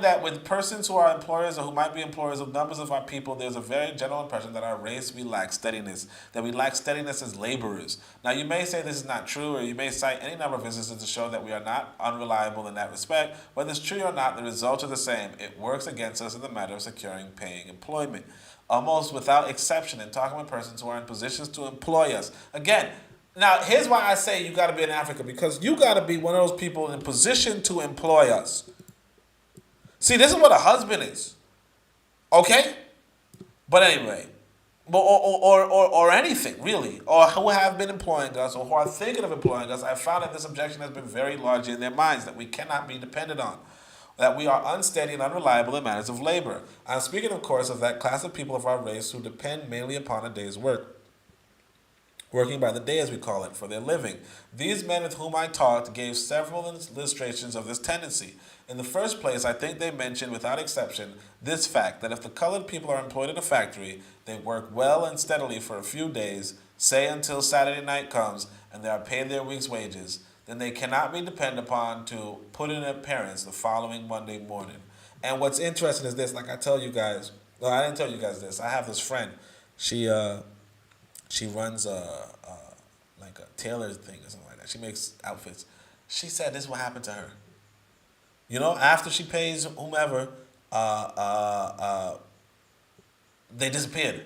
that with persons who are employers or who might be employers of numbers of our people, there's a very general impression that our race, we lack steadiness, that we lack steadiness as laborers. Now, you may say this is not true, or you may cite any number of instances to show that we are not unreliable in that respect. Whether it's true or not, the results are the same. It works against us in the matter of securing paying employment. Almost without exception, in talking with persons who are in positions to employ us. Again, now, here's why I say you got to be in Africa, because you got to be one of those people in position to employ us. See, this is what a husband is, okay? But anyway, or anything really, or who have been employing us, or who are thinking of employing us. I found that this objection has been very large in their minds, that we cannot be depended on, that we are unsteady and unreliable in matters of labor. I'm speaking, of course, of that class of people of our race who depend mainly upon a day's work. Working by the day, as we call it, for their living. These men with whom I talked gave several illustrations of this tendency. In the first place, I think they mentioned, without exception, this fact, that if the colored people are employed in a factory, they work well and steadily for a few days, say until Saturday night comes, and they are paid their week's wages, then they cannot be depended upon to put in an appearance the following Monday morning. And what's interesting is this, like I tell you guys, no, I didn't tell you guys this. I have this friend. She runs like a tailor thing or something like that. She makes outfits. She said this is what happened to her. You know, after she pays whomever, they disappeared.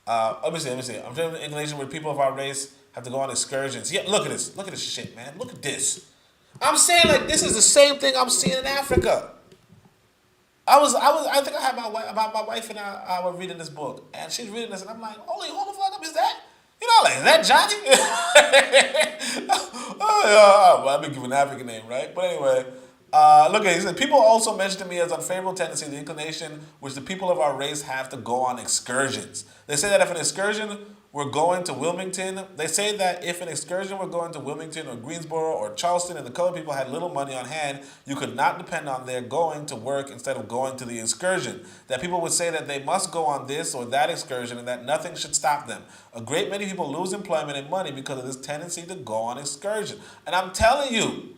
Let me see. I'm doing an English where people of our race have to go on excursions. Yeah, look at this. Look at this shit, man. Look at this. I'm saying, like, this is the same thing I'm seeing in Africa. I think I had my wife and I were reading this book, and she's reading this, and I'm like, holy, who the fuck up is that? You know, like, is that Johnny? Well, I've been giving an African name, right? But anyway, look at it. He said, people also mentioned to me as unfavorable tendency the inclination which the people of our race have to go on excursions. They say that if an excursion were going to Wilmington, or Greensboro or Charleston, and the colored people had little money on hand, you could not depend on their going to work instead of going to the excursion. That people would say that they must go on this or that excursion and that nothing should stop them. A great many people lose employment and money because of this tendency to go on excursion. And I'm telling you,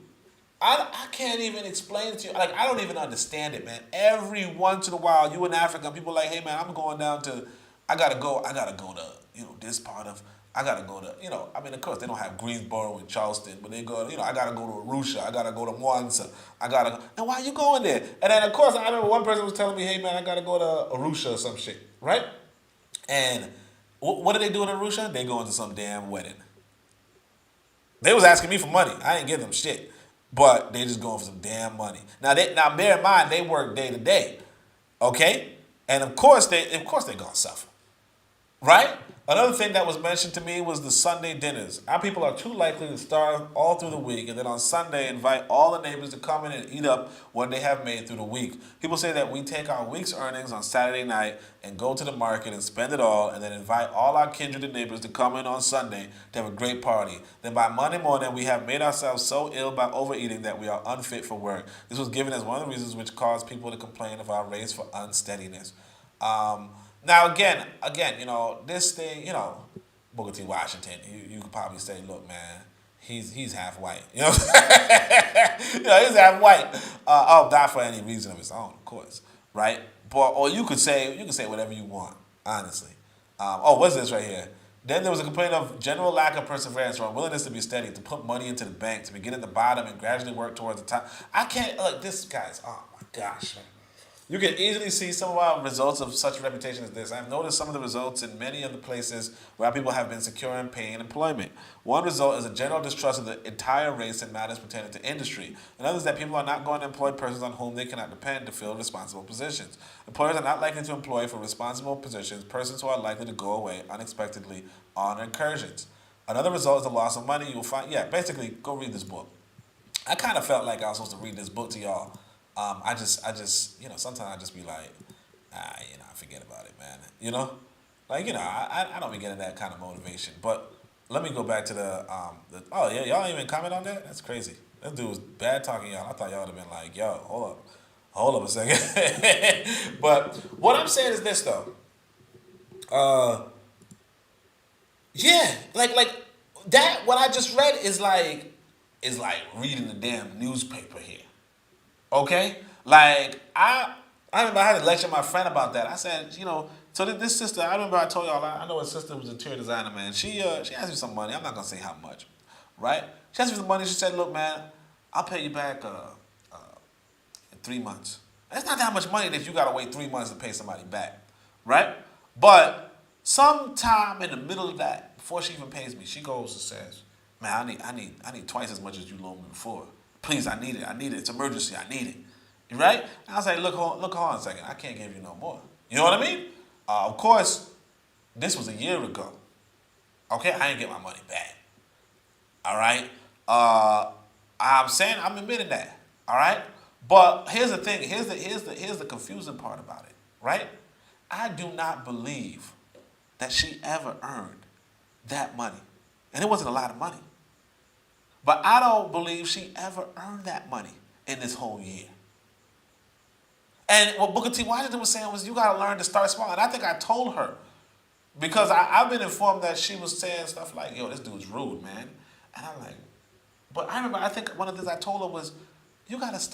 I can't even explain it to you. Like, I don't even understand it, man. Every once in a while, you in Africa, people are like, hey, man, I'm going down to I gotta go to, this part of, I gotta go to, I mean, of course, they don't have Greensboro and Charleston, but they go, I gotta go to Arusha, I gotta go to Mwanza, and why are you going there? And then, of course, I remember one person was telling me, hey, man, I gotta go to Arusha or some shit, right? And what do they do in Arusha? They go into some damn wedding. They was asking me for money. I ain't giving them shit. But they just going for some damn money. Now bear in mind, they work day to day. Okay? And of course they're gonna suffer. Right? Another thing that was mentioned to me was the Sunday dinners. Our people are too likely to starve all through the week and then on Sunday invite all the neighbors to come in and eat up what they have made through the week. People say that we take our week's earnings on Saturday night and go to the market and spend it all and then invite all our kindred and neighbors to come in on Sunday to have a great party. Then by Monday morning, we have made ourselves so ill by overeating that we are unfit for work. This was given as one of the reasons which caused people to complain of our race for unsteadiness. Now, again, this thing, Booker T. Washington, you could probably say, look, man, he's half white. You know what I'm saying? He's half white. I'll die for any reason of his own, of course, right? Or you could say whatever you want, honestly. What's this right here? Then there was a complaint of general lack of perseverance or unwillingness to be steady, to put money into the bank, to begin at the bottom and gradually work towards the top. I can't, this guy's, oh my gosh, man. You can easily see some of our results of such a reputation as this. I've noticed some of the results in many of the places where our people have been secure in paying employment. One result is a general distrust of the entire race in matters pertaining to industry. Another is that people are not going to employ persons on whom they cannot depend to fill responsible positions. Employers are not likely to employ for responsible positions persons who are likely to go away unexpectedly on incursions. Another result is the loss of money. You'll find, basically, go read this book. I kind of felt like I was supposed to read this book to y'all. I just, sometimes I just be like, forget about it, man. I don't be getting that kind of motivation. But let me go back to y'all even comment on that? That's crazy. That dude was bad talking y'all. I thought y'all would have been like, yo, hold up a second. But what I'm saying is this though. That what I just read is like reading the damn newspaper here. Okay? Like, I remember I had to lecture my friend about that. I said, so this sister, I remember I told y'all, I know a sister was an interior designer, man. She asked me some money. I'm not going to say how much, right? She asked me some money. She said, look, man, I'll pay you back in 3 months. That's not that much money that you got to wait 3 months to pay somebody back, right? But sometime in the middle of that, before she even pays me, she goes and says, man, I need twice as much as you loaned me before. Please, I need it. It's emergency. I need it. Right? And I was like, look, hold on a second. I can't give you no more. You know what I mean? Of course, this was a year ago. Okay? I ain't get my money back. All right? I'm admitting that. All right? But here's the thing. Here's the confusing part about it. Right? I do not believe that she ever earned that money. And it wasn't a lot of money. But I don't believe she ever earned that money in this whole year. And what Booker T. Washington was saying was, you got to learn to start small. And I think I told her, because I've been informed that she was saying stuff like, yo, this dude's rude, man. And I'm like, but I remember, I think one of the things I told her was, you got to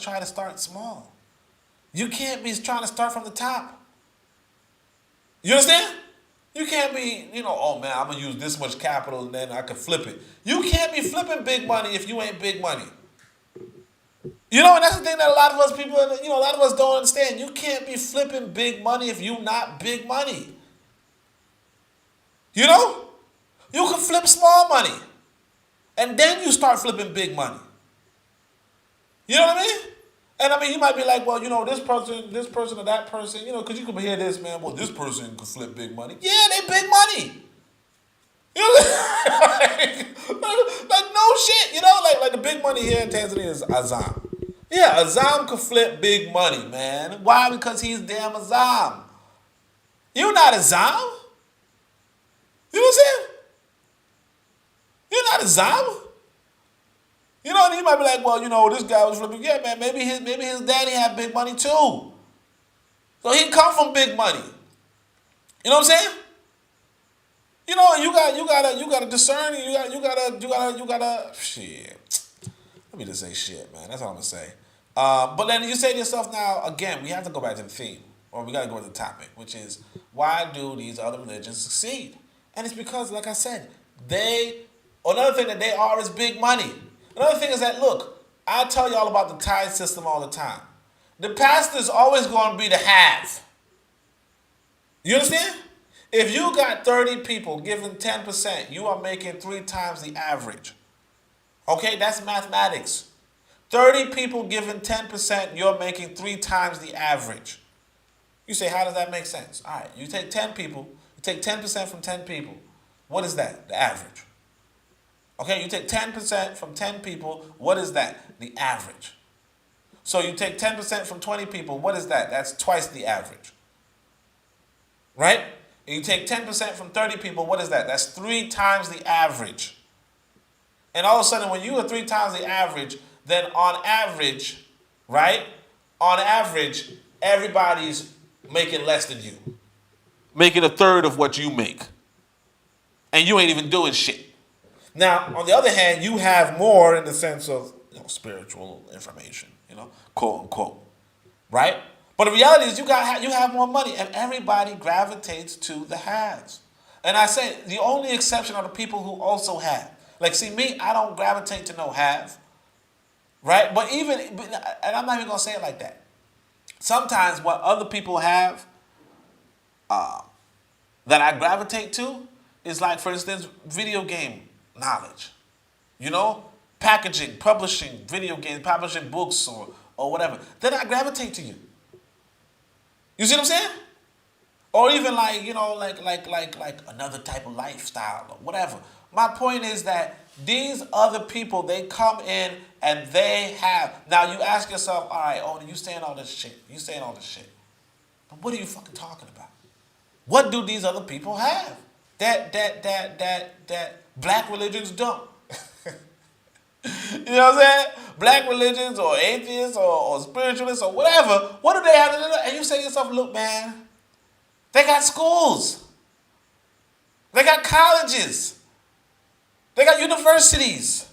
try to start small. You can't be trying to start from the top. You understand? You can't be, oh man, I'm going to use this much capital and then I can flip it. You can't be flipping big money if you ain't big money. And that's the thing that a lot of us people, a lot of us don't understand. You can't be flipping big money if you're not big money. You can flip small money and then you start flipping big money. You know what I mean? And you might be like, well, this person or that person, because you could hear this, man, well, this person could flip big money. Yeah, they big money. like no shit, like the big money here in Tanzania is Azam. Yeah, Azam could flip big money, man. Why? Because he's damn Azam. You're not Azam. You know what I'm saying? You're not Azam. And you might be like, well, this guy was flipping. Yeah, man, maybe his daddy had big money too. So he come from big money. You know what I'm saying? You gotta discern. You gotta. Shit. Let me just say shit, man. That's all I'm gonna say. But then you say to yourself now, again, we have to go back to the theme. or we got to go to the topic, which is why do these other religions succeed? And it's because, like I said, another thing that they are is big money. Another thing is that, look, I tell y'all about the tithe system all the time. The pastor's always going to be the have. You understand? If you got 30 people giving 10%, you are making 3 times the average. Okay, that's mathematics. 30 people giving 10%, you're making 3 times the average. You say, how does that make sense? All right, you take 10 people, you take 10% from 10 people. What is that? The average. Okay, you take 10% from 10 people. What is that? The average. So you take 10% from 20 people. What is that? That's twice the average. Right? And you take 10% from 30 people. What is that? That's 3 times the average. And all of a sudden, when you are 3 times the average, then on average, right? On average, everybody's making less than you. Making a third of what you make. And you ain't even doing shit. Now, on the other hand, you have more in the sense of spiritual information, quote unquote, right? But the reality is you have more money, and everybody gravitates to the haves. And I say the only exception are the people who also have. Like, see, me, I don't gravitate to no have, right? But and I'm not even gonna say it like that. Sometimes what other people have that I gravitate to is, like, for instance, video game knowledge, packaging, publishing video games, publishing books or whatever. Then I gravitate to you. You see what I'm saying? Or even like another type of lifestyle or whatever. My point is that these other people, they come in and they have. Now you ask yourself, all right, Oda, you saying all this shit. But what are you fucking talking about? What do these other people have that black religions don't? You know what I'm saying? Black religions or atheists or spiritualists or whatever, what do they have to do? And you say to yourself, look, man, they got schools. They got colleges. They got universities.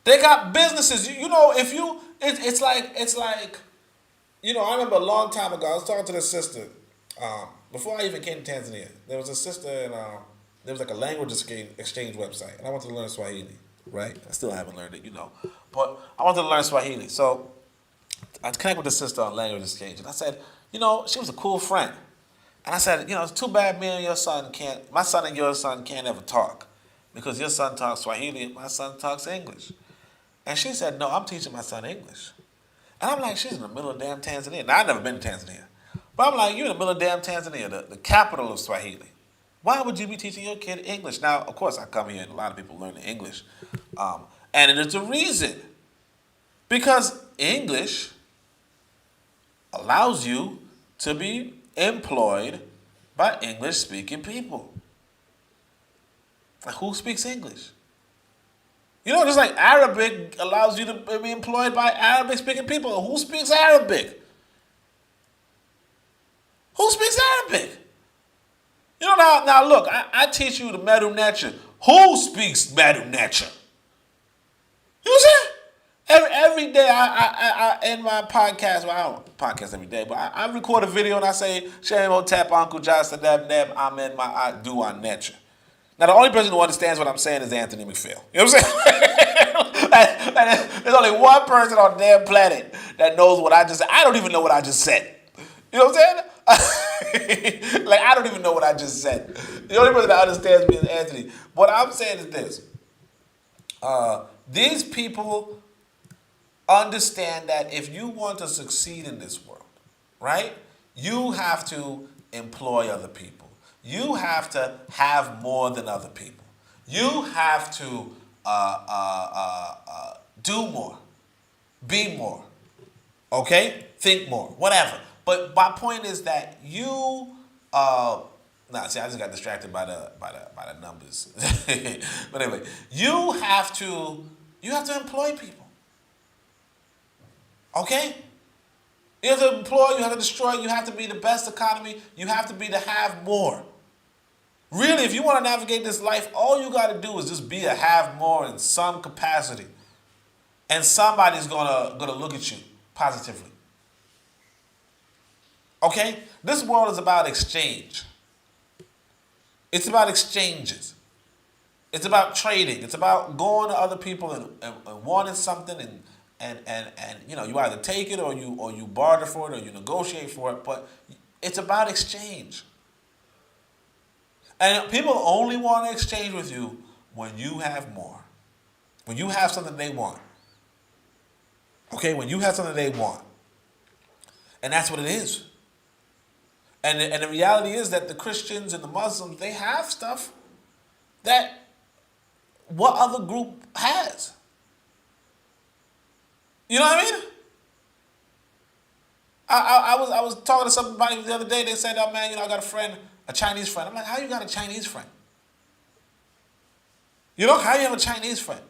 They got businesses. It's like, I remember a long time ago, I was talking to this sister, before I even came to Tanzania. There was a sister, and there was like a language exchange website, and I wanted to learn Swahili, right? I still haven't learned it, but I wanted to learn Swahili. So I connected with the sister on language exchange, and I said, she was a cool friend. And I said, it's too bad my son and your son can't ever talk, because your son talks Swahili and my son talks English. And she said, no, I'm teaching my son English. And I'm like, she's in the middle of damn Tanzania. Now, I've never been to Tanzania. But I'm like, you're in the middle of damn Tanzania, the capital of Swahili. Why would you be teaching your kid English? Now, of course, I come here and a lot of people learn English. And it's a reason. Because English allows you to be employed by English-speaking people. Like, who speaks English? Just like Arabic allows you to be employed by Arabic-speaking people. Who speaks Arabic? Who speaks Arabic? Now look, I teach you the Medu Necha. Who speaks Medu Necha? You know what I'm saying? Every day I end my podcast, well, I don't podcast every day, but I record a video and I say, Shem Hotep, Uncle Johnson, Neb, Amen, my Dua Necha. Now, the only person who understands what I'm saying is Anthony McPhail. You know what I'm saying? There's only one person on the damn planet that knows what I just said. I don't even know what I just said. You know what I'm saying? Like, I don't even know what I just said. The only person that understands me is Anthony. What I'm saying is this. These people understand that if you want to succeed in this world, right, you have to employ other people. You have to have more than other people. You have to do more, be more, okay? Think more, whatever. But my point is that you, I just got distracted by the numbers. But anyway, you have to employ people, okay? You have to employ, you have to destroy, you have to be the best economy, you have to be the have more. Really, if you want to navigate this life, all you got to do is just be a have more in some capacity. And somebody's gonna look at you positively. Okay? This world is about exchange. It's about exchanges. It's about trading. It's about going to other people and wanting something and you know, you either take it or you barter for it or you negotiate for it, but it's about exchange. And people only want to exchange with you when you have more. When you have something they want. Okay, when you have something they want. And that's what it is. And the reality is that the Christians and the Muslims, they have stuff that what other group has. You know what I mean? I was talking to somebody the other day. They said, "Oh man, you know, I got a friend, a Chinese friend." I'm like, "How you got a Chinese friend? You know, how you have a Chinese friend?"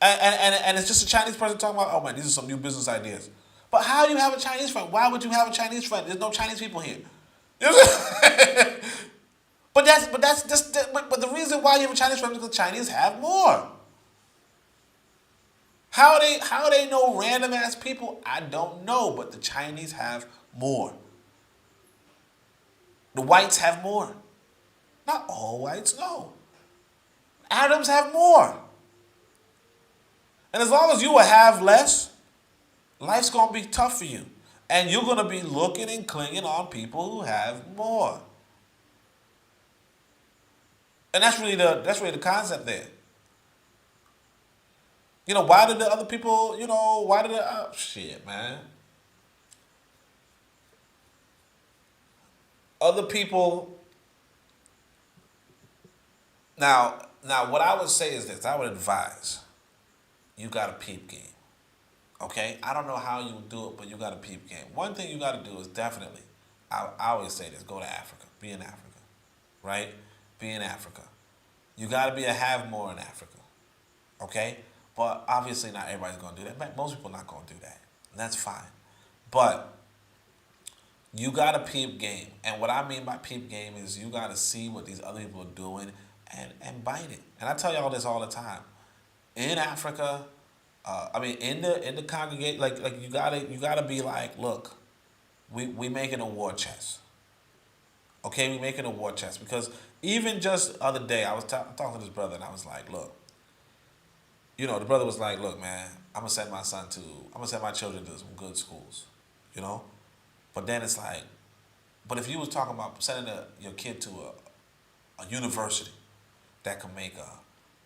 And it's just a Chinese person talking about, "Oh man, these are some new business ideas." But how do you have a Chinese friend? Why would you have a Chinese friend? There's no Chinese people here. You know what I'm saying? But the reason why you have a Chinese friend is because the Chinese have more. How they know random ass people, I don't know, but the Chinese have more. The whites have more. Not all whites, no. Arabs have more. And as long as you will have less, life's going to be tough for you. And you're going to be looking and clinging on people who have more. And that's really the concept there. You know, why did the other people, you know, why did the, shit, man. Other people, now what I would say is this, I would advise, you got a peep game, okay? I don't know how you do it, but you got a peep game. One thing you got to do is definitely, I always say this, go to Africa, be in Africa, right? Be in Africa. You got to be a have more in Africa, okay? But obviously not everybody's going to do that. Most people are not going to do that. And that's fine. But you got to peep game. And what I mean by peep game is you got to see what these other people are doing and bite it. And I tell y'all this all the time. In Africa, in the congregation, like you gotta be like, look, we making a war chest. Okay, we making a war chest. Because even just the other day, I was talking to this brother and I was like, look, you know, the brother was like, look, man, I'm going to send my children to some good schools, you know? But then it's like, but if you was talking about sending your kid to a university that can make a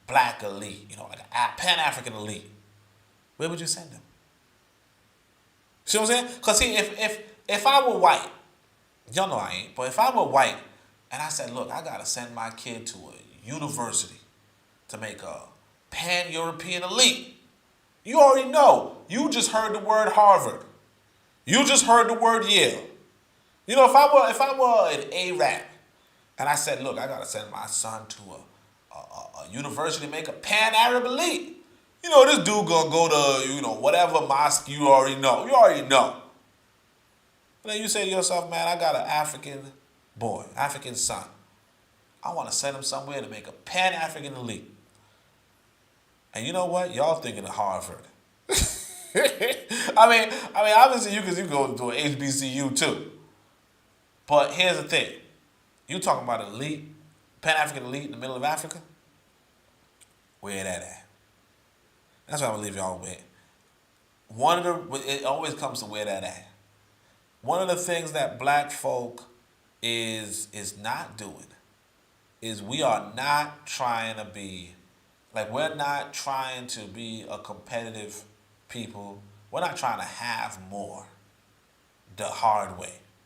black elite, you know, like a Pan-African elite, where would you send them? See what I'm saying? Because see, if I were white, y'all know I ain't, but if I were white and I said, look, I got to send my kid to a university to make a Pan-European elite. You already know. You just heard the word Harvard. You just heard the word Yale. You know, if I were an Arab and I said, look, I gotta send my son to a university to make a Pan-Arab elite. You know, this dude gonna go to, you know, whatever mosque you already know. You already know. But then you say to yourself, man, I got an African boy, African son. I want to send him somewhere to make a Pan-African elite. And you know what? Y'all thinking of Harvard. I mean, obviously you can go to an HBCU too. But here's the thing. You talking about an elite, Pan-African elite in the middle of Africa? Where that at? That's what I'm going to leave y'all with. It always comes to where that at. One of the things that black folk is not doing is we are not trying to be, like, we're not trying to be a competitive people. We're not trying to have more the hard way.